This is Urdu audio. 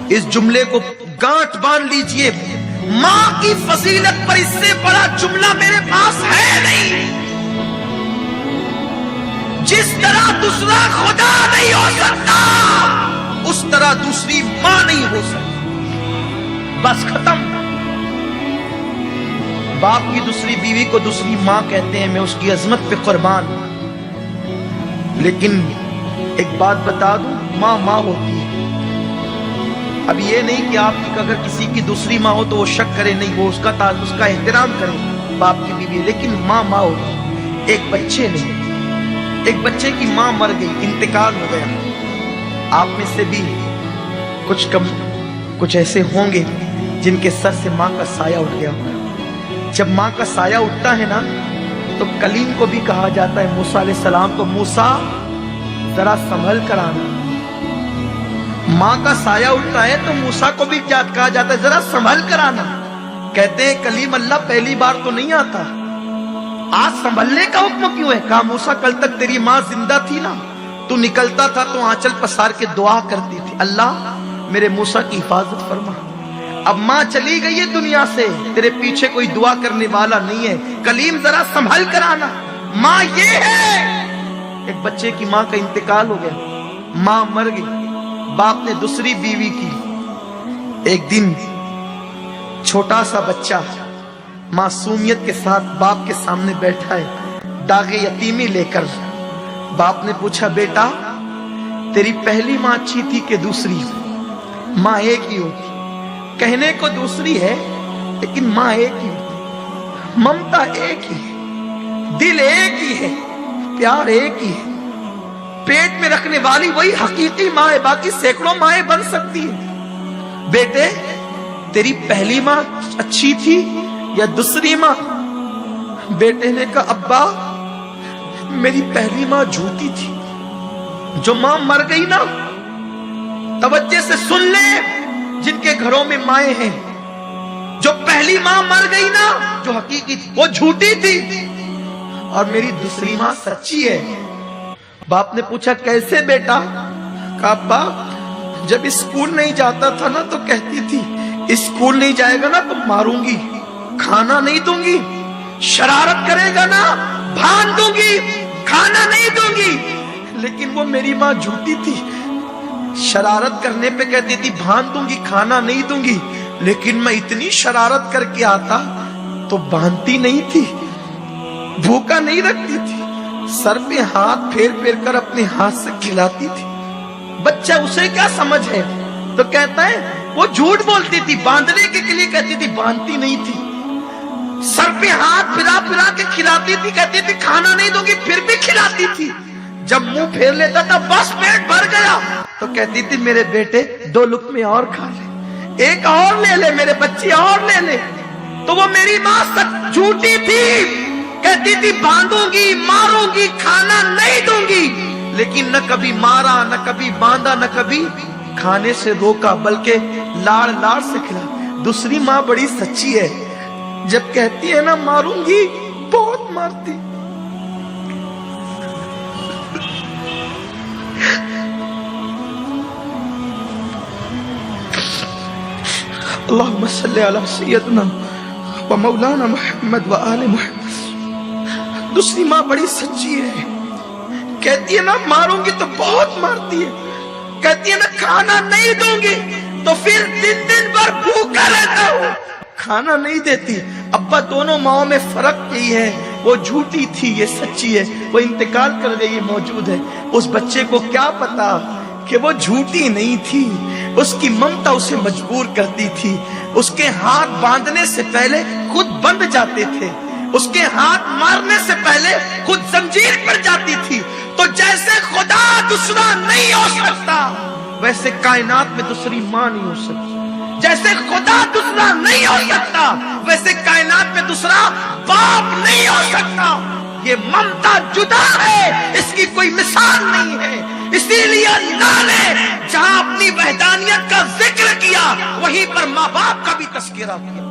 اس جملے کو گانٹ باندھ لیجئے، ماں کی فضیلت پر اس سے بڑا جملہ میرے پاس ہے نہیں۔ جس طرح دوسرا خدا نہیں ہو سکتا اس طرح دوسری ماں نہیں ہو سکتی، بس ختم۔ باپ کی دوسری بیوی کو دوسری ماں کہتے ہیں، میں اس کی عظمت پہ قربان ہوں، لیکن ایک بات بتا دوں، ماں ماں ہوتی ہے۔ اب یہ نہیں کہ آپ کی اگر کسی کی دوسری ماں ہو تو وہ شک کرے، نہیں، وہ اس کا احترام کرے، باپ کی بیوی، لیکن ماں ماں ہوتی۔ ایک بچے نہیں، ایک بچے کی ماں مر گئی، انتقال ہو گیا، آپ میں سے بھی کچھ ایسے ہوں گے جن کے سر سے ماں کا سایہ اٹھ گیا ہوگا۔ جب ماں کا سایہ اٹھتا ہے نا تو کلیم کو بھی کہا جاتا ہے، موسیٰ علیہ السلام کو، موسیٰ ذرا سنبھل کر آنا۔ ماں کا سایہ اٹھتا ہے تو موسیٰ کو بھی کیا کہا جاتا ہے، ذرا سنبھل کر آنا۔ کہتے ہیں کلیم اللہ پہلی بار تو نہیں آتا، آج سنبھلنے کا حکم کیوں ہے؟ کہا موسیٰ کل تک تیری ماں زندہ تھی نا، تو نکلتا تھا تو آنچل پسار کے دعا کرتی تھی، اللہ میرے موسیٰ کی حفاظت فرما۔ اب ماں چلی گئی ہے دنیا سے، تیرے پیچھے کوئی دعا کرنے والا نہیں ہے، کلیم ذرا سنبھل کر آنا۔ ماں یہ ہے۔ ایک بچے کی ماں کا انتقال ہو گیا، ماں مر گئی، باپ نے دوسری بیوی کی۔ ایک دن چھوٹا سا بچہ معصومیت کے ساتھ باپ کے سامنے بیٹھا ہے، داغ یتیمی لے کر۔ باپ نے پوچھا، بیٹا تیری پہلی ماں اچھی تھی کہ دوسری؟ ماں ایک ہی ہوتی، کہنے کو دوسری ہے لیکن ماں ایک ہی ہوتی، ممتا ایک ہی ہے، دل ایک ہی ہے، پیار ایک ہی ہے، پیٹ میں رکھنے والی وہی حقیقی ماں ہے، باقی سینکڑوں مائیں بن سکتی ہیں۔ بیٹے تیری پہلی ماں اچھی تھی یا دوسری ماں؟ بیٹے نے کہا، ابا میری پہلی ماں جھوٹی تھی۔ جو ماں مر گئی نا، توجہ سے سن لے جن کے گھروں میں مائیں ہیں، جو پہلی ماں مر گئی نا جو حقیقی تھی وہ جھوٹی تھی، اور میری دوسری ماں سچی ہے۔ باپ نے پوچھا کیسے بیٹا؟ کہا ابا جب اسکول نہیں جاتا تھا نا تو کہتی تھی اسکول نہیں جائے گا نا تو ماروں گی، کھانا نہیں دوں گی، شرارت کرے گا نا بھان دوں گی، کھانا نہیں دوں گی، لیکن وہ میری ماں جھوٹی تھی، شرارت کرنے پہ کہتی تھی بھان دوں گی، کھانا نہیں دوں گی، لیکن میں اتنی شرارت کر کے آتا تو باندھتی نہیں تھی، بھوکا نہیں رکھتی تھی، سر پہ ہاتھ پھیر پھیر کر اپنے ہاتھ سے کھلاتی تھی۔ بچہ اسے کیا سمجھ ہے؟ تو کہتا ہے وہ جھوٹ بولتی تھی، باندھنے کے لیے کہتی تھی، باندھتی نہیں تھی، سر پہ ہاتھ پھرا پھرا کے کھلاتی تھی، کہتی تھی کھانا نہیں دوں گی، پھر بھی کھلاتی تھی۔ جب منہ پھیر لیتا تھا بس پیٹ بھر گیا تو کہتی تھی میرے بیٹے 2 لقمے اور کھا لے، ایک اور لے لے، میرے بچے اور لے لے۔ تو وہ میری ماں سچ جھوٹی تھی، کہتی تھی باندھوں گی، ماروں گی، کھانا نہیں دوں گی، لیکن نہ کبھی مارا، نہ کبھی باندھا، نہ کبھی کھانے سے روکا، بلکہ لاڑ لاڑ سے کھلا۔ دوسری ماں بڑی سچی ہے، جب کہتی ہے نا ماروں گی بہت مارتی۔ اللہم صلی علی سیدنا و مولانا محمد و آل محمد۔ دوسری ماں بڑی سچی ہے، کہتی ہے نا ماروں گی تو بہت مارتی ہے، کہتی ہے نا کھانا نہیں دوں گی تو پھر دن بھر بھوکا رہتا ہوں، کھانا نہیں دیتی۔ ابا دونوں ماؤں میں فرق یہی ہے، وہ جھوٹی تھی، یہ سچی ہے، وہ انتقال کر گئی، یہ موجود ہے۔ اس بچے کو کیا پتا کہ وہ جھوٹی نہیں تھی، اس کی ممتا اسے مجبور کرتی تھی، اس کے ہاتھ باندھنے سے پہلے خود بندھ جاتے تھے، اس کے ہاتھ مارنے سے پہلے خود زنجیر پر جاتی تھی۔ تو جیسے خدا دوسرا نہیں ہو سکتا ویسے کائنات میں دوسری ماں نہیں ہو سکتی، جیسے خدا دوسرا نہیں ہو سکتا ویسے کائنات میں دوسرا باپ نہیں ہو سکتا۔ یہ ممتا جدا ہے، اس کی کوئی مثال نہیں ہے۔ اسی لیے اللہ نے جہاں اپنی وحدانیت کا ذکر کیا وہیں پر ماں باپ کا بھی تذکرہ کیا۔